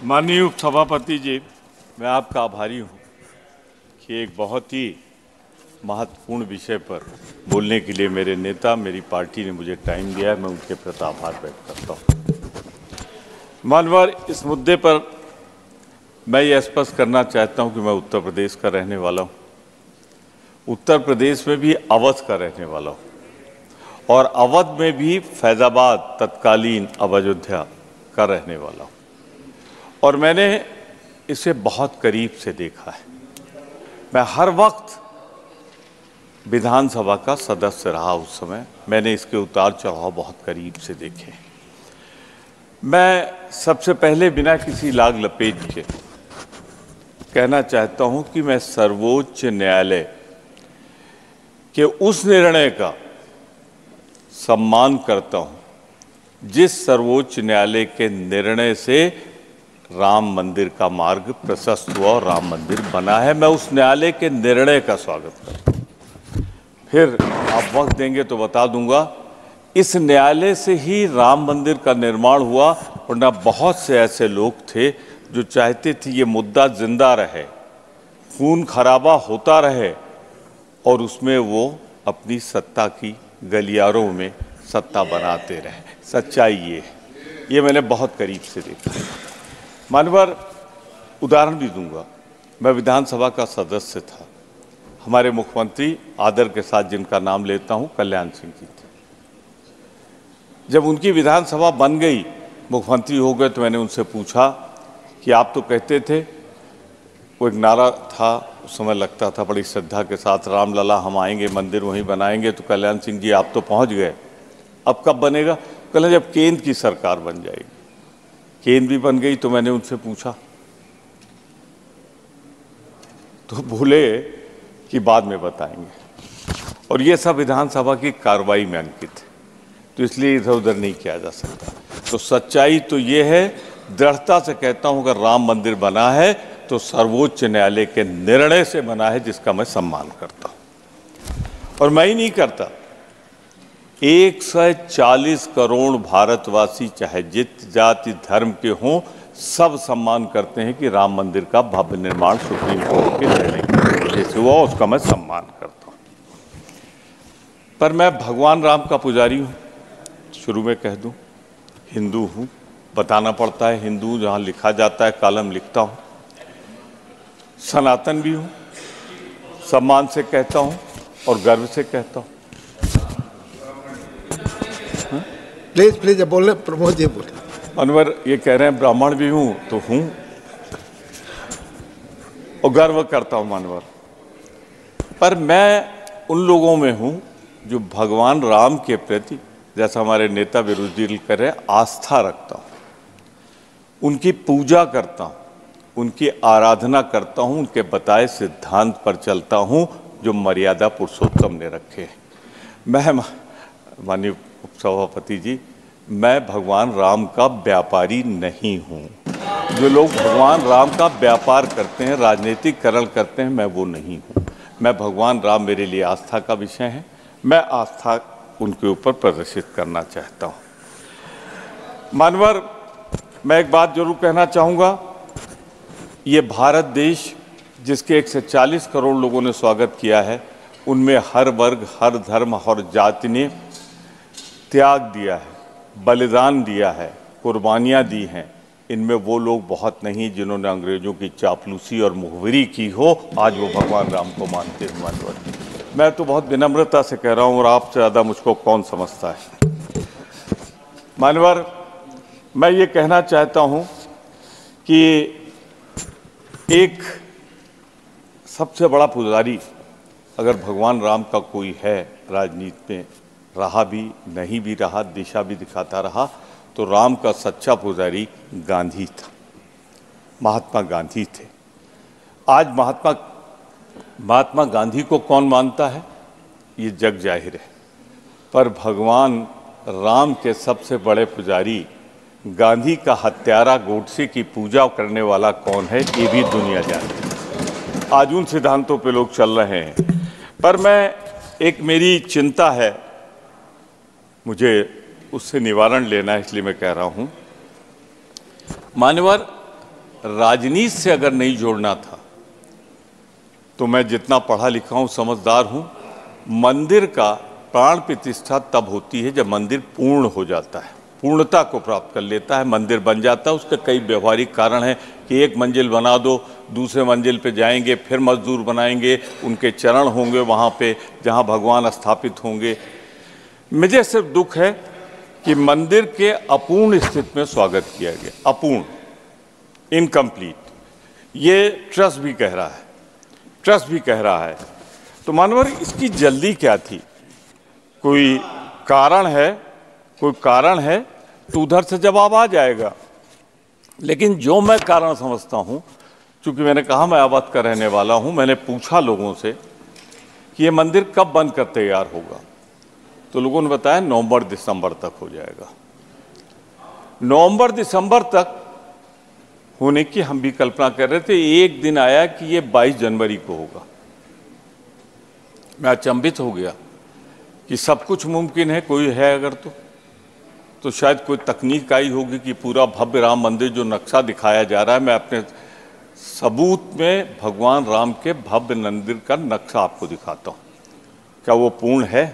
माननीय उपसभापति जी, मैं आपका आभारी हूँ कि एक बहुत ही महत्वपूर्ण विषय पर बोलने के लिए मेरे नेता, मेरी पार्टी ने मुझे टाइम दिया है। मैं उनके प्रति आभार व्यक्त करता हूँ। माननीय, इस मुद्दे पर मैं ये स्पष्ट करना चाहता हूँ कि मैं उत्तर प्रदेश का रहने वाला हूँ, उत्तर प्रदेश में भी अवध का रहने वाला हूँ और अवध में भी फैजाबाद तत्कालीन अब अयोध्या का रहने वाला हूँ और मैंने इसे बहुत करीब से देखा है। मैं हर वक्त विधानसभा का सदस्य रहा, उस समय मैंने इसके उतार चढ़ाव बहुत करीब से देखे। मैं सबसे पहले बिना किसी लाग लपेट के कहना चाहता हूं कि मैं सर्वोच्च न्यायालय के उस निर्णय का सम्मान करता हूं जिस सर्वोच्च न्यायालय के निर्णय से राम मंदिर का मार्ग प्रशस्त हुआ और राम मंदिर बना है। मैं उस न्यायालय के निर्णय का स्वागत करता हूं। फिर आप वक्त देंगे तो बता दूंगा, इस न्यायालय से ही राम मंदिर का निर्माण हुआ, वरना बहुत से ऐसे लोग थे जो चाहते थे ये मुद्दा जिंदा रहे, खून खराबा होता रहे और उसमें वो अपनी सत्ता की गलियारों में सत्ता बनाते रहे। सच्चाई ये मैंने बहुत करीब से देखा। माननीय, उदाहरण भी दूंगा। मैं विधानसभा का सदस्य था, हमारे मुख्यमंत्री आदर के साथ जिनका नाम लेता हूं, कल्याण सिंह जी थे। जब उनकी विधानसभा बन गई, मुख्यमंत्री हो गए, तो मैंने उनसे पूछा कि आप तो कहते थे, वो एक नारा था उस समय लगता था बड़ी श्रद्धा के साथ, रामलला हम आएंगे, मंदिर वहीं बनाएंगे। तो कल्याण सिंह जी आप तो पहुंच गए, अब कब बनेगा? कल जब केंद्र की सरकार बन जाएगी। केंद्र भी बन गई तो मैंने उनसे पूछा, तो बोले कि बाद में बताएंगे। और ये सब विधानसभा की कार्रवाई में अंकित है, तो इसलिए इधर उधर नहीं किया जा सकता। तो सच्चाई तो ये है, दृढ़ता से कहता हूं, अगर राम मंदिर बना है तो सर्वोच्च न्यायालय के निर्णय से बना है, जिसका मैं सम्मान करता हूं। और मैं ही नहीं करता, 140 करोड़ भारतवासी चाहे जित जाति धर्म के हों, सब सम्मान करते हैं कि राम मंदिर का भव्य निर्माण सुप्रीम कोर्ट के निर्णय जैसे हुआ, उसका मैं सम्मान करता हूं। पर मैं भगवान राम का पुजारी हूं, शुरू में कह दूं, हिंदू हूं, बताना पड़ता है हिंदू, जहां लिखा जाता है कॉलम लिखता हूं। सनातन भी हूं, सम्मान से कहता हूं और गर्व से कहता हूं। प्लीज बोले, प्रमोद जी बोले। अनवर ये कह रहे हैं ब्राह्मण भी हूं तो हूं और गर्व करता हूं मानवर। पर मैं उन लोगों में हूं जो भगवान राम के प्रति, जैसा हमारे नेता विरोधी कर रहे हैं, आस्था रखता हूं, उनकी पूजा करता हूं, उनकी आराधना करता हूं, उनके बताए सिद्धांत पर चलता हूं जो मर्यादा पुरुषोत्तम ने रखे। मैं माननीय उपसभापति जी, मैं भगवान राम का व्यापारी नहीं हूं। जो लोग भगवान राम का व्यापार करते हैं, राजनीतिकरण करते हैं, मैं वो नहीं हूं। मैं भगवान राम मेरे लिए आस्था का विषय है, मैं आस्था उनके ऊपर प्रदर्शित करना चाहता हूं। मानवर, मैं एक बात जरूर कहना चाहूँगा, ये भारत देश जिसके 140 करोड़ लोगों ने स्वागत किया है, उनमें हर वर्ग, हर धर्म, हर जाति ने त्याग दिया है, बलिदान दिया है, कुर्बानियाँ दी हैं। इनमें वो लोग बहुत नहीं जिन्होंने अंग्रेजों की चापलूसी और मुखबिरी की हो, आज वो भगवान राम को मानते हैं। मानवर, मैं तो बहुत विनम्रता से कह रहा हूँ, और आपसे ज़्यादा मुझको कौन समझता है। मानवर, मैं ये कहना चाहता हूँ कि एक सबसे बड़ा पुजारी अगर भगवान राम का कोई है, राजनीति में रहा भी, नहीं भी रहा, दिशा भी दिखाता रहा, तो राम का सच्चा पुजारी गांधी था, महात्मा गांधी थे। आज महात्मा गांधी को कौन मानता है, ये जग जाहिर है, पर भगवान राम के सबसे बड़े पुजारी गांधी का हत्यारा गोडसे की पूजा करने वाला कौन है, ये भी दुनिया जानती है। आज उन सिद्धांतों पे लोग चल रहे हैं। पर मेरी चिंता है, मुझे उससे निवारण लेना है, इसलिए मैं कह रहा हूं। मान्यवर, राजनीति से अगर नहीं जोड़ना था तो मैं जितना पढ़ा लिखा हूँ, समझदार हूँ, मंदिर का प्राण प्रतिष्ठा तब होती है जब मंदिर पूर्ण हो जाता है, पूर्णता को प्राप्त कर लेता है, मंदिर बन जाता है। उसके कई व्यवहारिक कारण हैं कि एक मंजिल बना दो, दूसरे मंजिल पे जाएंगे, फिर मजदूर बनाएंगे, उनके चरण होंगे वहाँ पे जहाँ भगवान स्थापित होंगे। मुझे सिर्फ दुख है कि मंदिर के अपूर्ण स्थिति में स्वागत किया गया, अपूर्ण, इनकम्प्लीट। ये ट्रस्ट भी कह रहा है, ट्रस्ट भी कह रहा है। तो मानवर, इसकी जल्दी क्या थी? कोई कारण है, कोई कारण है तो उधर से जवाब आ जाएगा। लेकिन जो मैं कारण समझता हूं, चूंकि मैंने कहा मैं अवध का रहने वाला हूं, मैंने पूछा लोगों से कि ये मंदिर कब बनकर तैयार होगा, तो लोगों ने बताया नवंबर दिसंबर तक हो जाएगा। नवंबर दिसंबर तक होने की हम भी कल्पना कर रहे थे। एक दिन आया कि ये 22 जनवरी को होगा। मैं अचंभित हो गया कि सब कुछ मुमकिन है, कोई है अगर तो शायद कोई तकनीक आई होगी कि पूरा भव्य राम मंदिर जो नक्शा दिखाया जा रहा है, मैं अपने सबूत में भगवान राम के भव्य मंदिर का नक्शा आपको दिखाता हूँ। क्या वो पूर्ण है?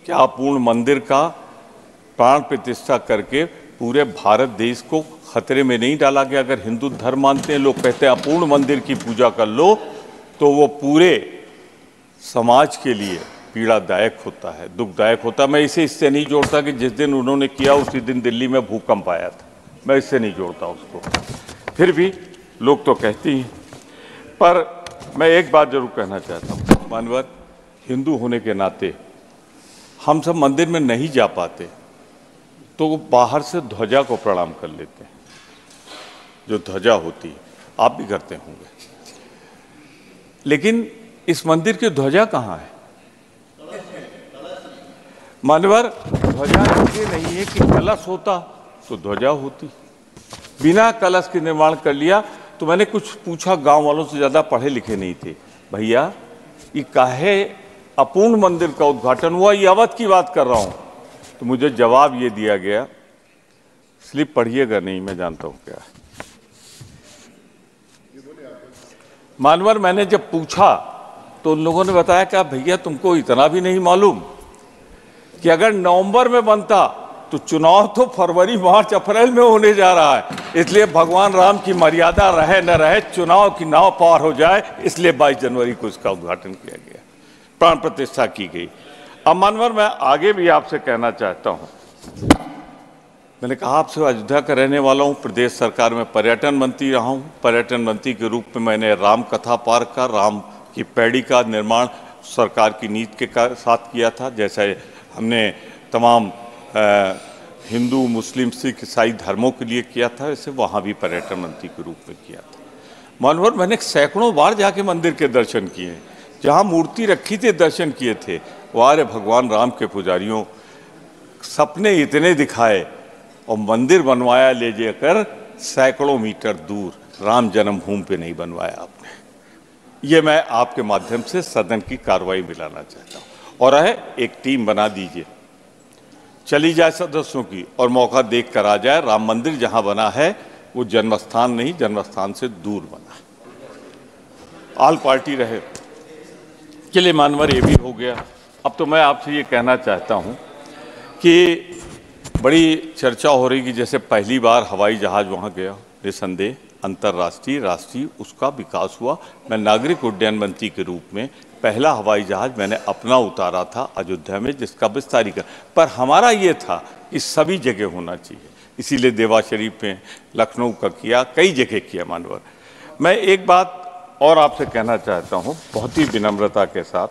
क्या पूर्ण मंदिर का प्राण प्रतिष्ठा करके पूरे भारत देश को खतरे में नहीं डाला गया? अगर हिंदू धर्म मानते हैं, लोग कहते हैं अपूर्ण मंदिर की पूजा कर लो, तो वो पूरे समाज के लिए पीड़ादायक होता है, दुखदायक होता है। मैं इसे इससे नहीं जोड़ता कि जिस दिन उन्होंने किया उसी दिन दिल्ली में भूकंप आया था, मैं इससे नहीं जोड़ता उसको। फिर भी लोग तो कहते ही। पर मैं एक बात जरूर कहना चाहता हूँ, मानवर, हिंदू होने के नाते हम सब मंदिर में नहीं जा पाते तो वो बाहर से ध्वजा को प्रणाम कर लेते हैं, जो ध्वजा होती है, आप भी करते होंगे। लेकिन इस मंदिर की ध्वजा कहाँ है? मानवर, ध्वजा इसलिए नहीं है कि कलश होता तो ध्वजा होती। बिना कलश के निर्माण कर लिया। तो मैंने कुछ पूछा, गांव वालों से, ज़्यादा पढ़े लिखे नहीं थे, भैया ये काहे अपूर्ण मंदिर का उद्घाटन हुआ? ये अवध की बात कर रहा हूँ। तो मुझे जवाब ये दिया गया, स्लिप पढ़िएगा नहीं, मैं जानता हूँ क्या है। मानवर, मैंने जब पूछा तो उन लोगों ने बताया कि भैया तुमको इतना भी नहीं मालूम कि अगर नवंबर में बनता तो चुनाव तो फरवरी, मार्च, अप्रैल में होने जा रहा है। इसलिए भगवान राम की मर्यादा रहे न रहे, चुनाव की नाव पार हो जाए, इसलिए 22 जनवरी को इसका उद्घाटन किया गया, प्राण प्रतिष्ठा की गई। अब मानवर, मैं आगे भी आपसे कहना चाहता हूं, मैंने कहा आपसे अयोध्या का रहने वाला हूं, प्रदेश सरकार में पर्यटन मंत्री रहा हूं। पर्यटन मंत्री के रूप में मैंने राम कथा पार्क का, राम की पैड़ी का निर्माण सरकार की नीति के साथ किया था। जैसे हमने तमाम हिंदू, मुस्लिम, सिख, ईसाई धर्मों के लिए किया था, वैसे वहाँ भी पर्यटन मंत्री के रूप में किया था। मानवर, मैंने सैकड़ों बार जाके मंदिर के दर्शन किए, जहाँ मूर्ति रखी थी दर्शन किए थे। वारे भगवान राम के पुजारियों, सपने इतने दिखाए और मंदिर बनवाया ले जाकर सैकड़ों मीटर दूर, राम जन्मभूमि पे नहीं बनवाया आपने। ये मैं आपके माध्यम से सदन की कार्रवाई में लाना चाहता हूँ। और है, एक टीम बना दीजिए, चली जाए सदस्यों की, और मौका देख कर आ जाए। राम मंदिर जहां बना है वो जन्मस्थान नहीं, जन्मस्थान से दूर बना, ऑल पार्टी रहे। चलिए मानवर, ये भी हो गया। अब तो मैं आपसे ये कहना चाहता हूं कि बड़ी चर्चा हो रही कि जैसे पहली बार हवाई जहाज वहां गया, निसंदेह अंतर्राष्ट्रीय, राष्ट्रीय उसका विकास हुआ। मैं नागरिक उड्डयन मंत्री के रूप में पहला हवाई जहाज मैंने अपना उतारा था अयोध्या में, जिसका विस्तारीकरण, पर हमारा ये था कि सभी जगह होना चाहिए। इसीलिए देवा शरीफ में, लखनऊ का किया, कई जगह किया। मानवर, मैं एक बात और आपसे कहना चाहता हूँ बहुत ही विनम्रता के साथ,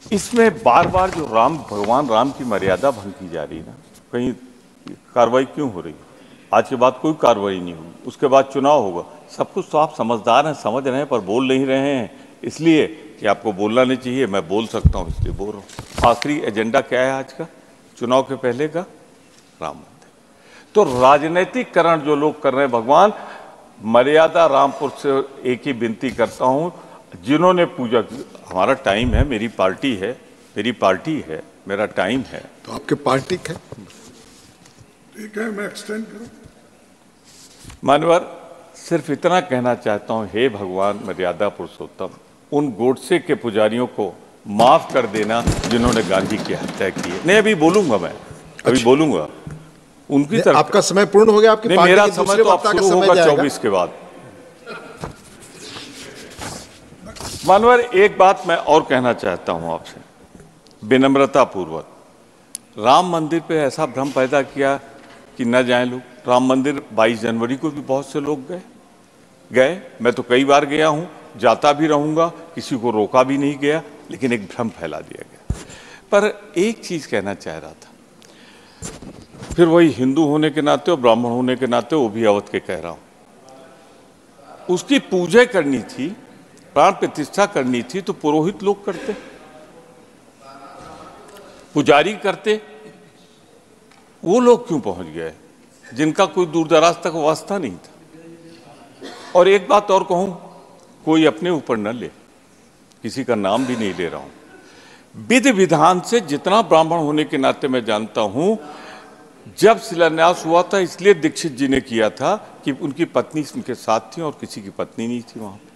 इसमें बार बार जो भगवान राम की मर्यादा भंग की जा रही है ना, कहीं कार्रवाई क्यों हो रही है? आज के बाद कोई कार्रवाई नहीं होगी, उसके बाद चुनाव होगा। सब कुछ तो आप समझदार हैं, समझ रहे हैं, पर बोल नहीं रहे हैं, इसलिए कि आपको बोलना नहीं चाहिए। मैं बोल सकता हूँ, इसलिए बोल रहा हूँ। आखिरी एजेंडा क्या है आज का, चुनाव के पहले का? राम मंदिर। तो राजनीतिकरण जो लोग कर रहे हैं, भगवान, मर्यादा रामपुर से एक ही विनती करता हूँ, जिन्होंने पूजा की, हमारा टाइम है, मेरी पार्टी है, मेरा टाइम है। तो आपके पार्टी है, ठीक है, मैं एक्सटेंड करूं। मानवर, सिर्फ इतना कहना चाहता हूं, हे भगवान मर्यादा पुरुषोत्तम, उन गोडसे के पुजारियों को माफ कर देना जिन्होंने गांधी की हत्या की है। नहीं, अभी बोलूंगा मैं, अभी बोलूंगा उनकी तरफ। आपका समय पूर्ण हो गया। आपकी नहीं, मेरा समय तो अब शुरू होगा 24 के बाद। मानवर, एक बात मैं और कहना चाहता हूं आपसे विनम्रता पूर्वक। राम मंदिर पे ऐसा भ्रम पैदा किया कि न जाए लोग। राम मंदिर 22 जनवरी को भी बहुत से लोग गए। मैं तो कई बार गया हूं, जाता भी रहूंगा, किसी को रोका भी नहीं गया, लेकिन एक भ्रम फैला दिया गया। पर एक चीज कहना चाह रहा था, फिर वही हिंदू होने के नाते और ब्राह्मण होने के नाते वो भी अवध के कह रहा हूं। उसकी पूजा करनी थी, प्राण प्रतिष्ठा करनी थी, तो पुरोहित लोग करते, पुजारी करते। वो लोग क्यों पहुंच गए जिनका कोई दूर दराज तक वास्ता नहीं था? और एक बात और कहूं, कोई अपने ऊपर न ले, किसी का नाम भी नहीं ले रहा हूं। विधि विधान से जितना ब्राह्मण होने के नाते मैं जानता हूं, जब शिलान्यास हुआ था इसलिए दीक्षित जी ने किया था कि उनकी पत्नी उनके साथ थी और किसी की पत्नी नहीं थी वहां पर।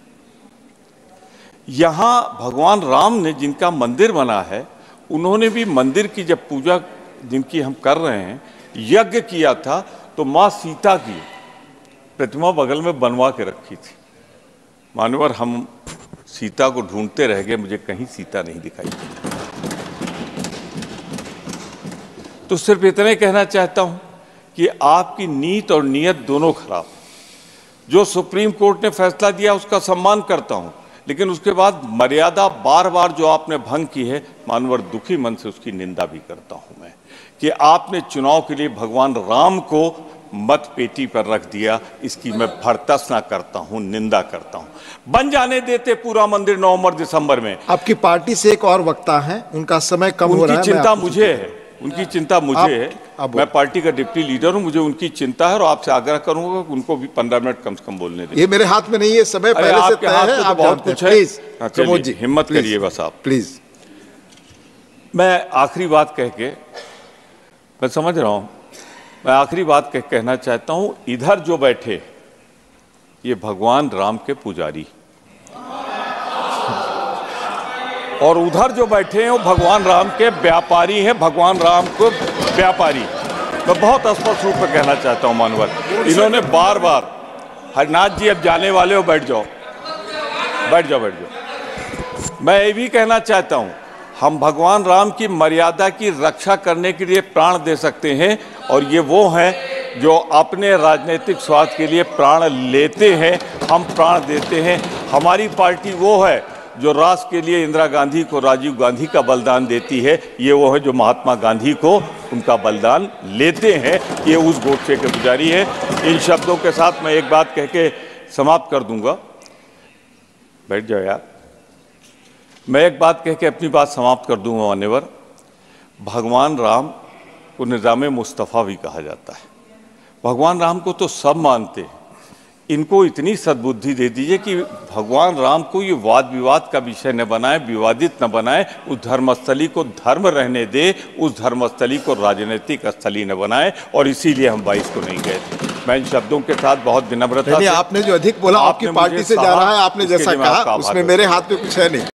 यहां भगवान राम ने जिनका मंदिर बना है, उन्होंने भी मंदिर की जब पूजा जिनकी हम कर रहे हैं, यज्ञ किया था, तो मां सीता की प्रतिमा बगल में बनवा के रखी थी। मानवर, हम सीता को ढूंढते रह गए, मुझे कहीं सीता नहीं दिखाई। तो सिर्फ इतना ही कहना चाहता हूं कि आपकी नीत और नियत दोनों खराब। जो सुप्रीम कोर्ट ने फैसला दिया उसका सम्मान करता हूं, लेकिन उसके बाद मर्यादा बार बार जो आपने भंग की है, मानवर, दुखी मन से उसकी निंदा भी करता हूं मैं, कि आपने चुनाव के लिए भगवान राम को मत पेटी पर रख दिया। इसकी मैं भर्त्सना करता हूं, निंदा करता हूं। बन जाने देते पूरा मंदिर नवंबर दिसंबर में। आपकी पार्टी से एक और वक्ता है, उनका समय कम हो रहा है। उनकी चिंता मुझे है, उनकी चिंता मुझे है। मैं पार्टी का डिप्टी लीडर हूं, मुझे उनकी चिंता है और आपसे आग्रह करूंगा कि उनको भी 15 मिनट कम से कम बोलने दें। ये मेरे हाथ में नहीं है, समय पहले से तय है। आप बहुत कुछ है, प्रमोद जी हिम्मत करिए बस आप प्लीज। मैं आखिरी बात कह के, मैं समझ रहा हूं, मैं आखिरी बात कहना चाहता हूं। इधर जो बैठे ये भगवान राम के पुजारी, और उधर जो बैठे हैं वो भगवान राम के व्यापारी हैं, भगवान राम को व्यापारी। मैं बहुत स्पष्ट रूप में कहना चाहता हूं मानवर, इन्होंने बार बार, हरनाथ जी अब जाने वाले हो, बैठ जाओ बैठ जाओ बैठ जाओ। मैं ये भी कहना चाहता हूं, हम भगवान राम की मर्यादा की रक्षा करने के लिए प्राण दे सकते हैं, और ये वो हैं जो अपने राजनीतिक स्वार्थ के लिए प्राण लेते हैं। हम प्राण देते हैं। हमारी पार्टी वो है जो राष्ट्र के लिए इंदिरा गांधी को राजीव गांधी का बलिदान देती है। ये वो है जो महात्मा गांधी को उनका बलिदान लेते हैं। ये उस गोडसे के पुजारी है। इन शब्दों के साथ मैं एक बात कह के समाप्त कर दूंगा। बैठ जाओ यार। मैं एक बात कह के अपनी बात समाप्त कर दूंगा मान्यवर। भगवान राम को निज़ाम मुस्तफ़ा भी कहा जाता है। भगवान राम को तो सब मानते हैं। इनको इतनी सद्बुद्धि दे दीजिए कि भगवान राम को ये वाद विवाद का विषय न बनाए, विवादित न बनाए। उस धर्मस्थली को धर्म रहने दे, उस धर्मस्थली को राजनीतिक स्थली न बनाए। और इसीलिए हम 22 को नहीं गए थे। मैं इन शब्दों के साथ बहुत विनम्रता से, आपने जो अधिक बोला आपकी पार्टी से जा रहा है, आपने जैसा कहा उसमें मेरे हाथ में कुछ है नहीं।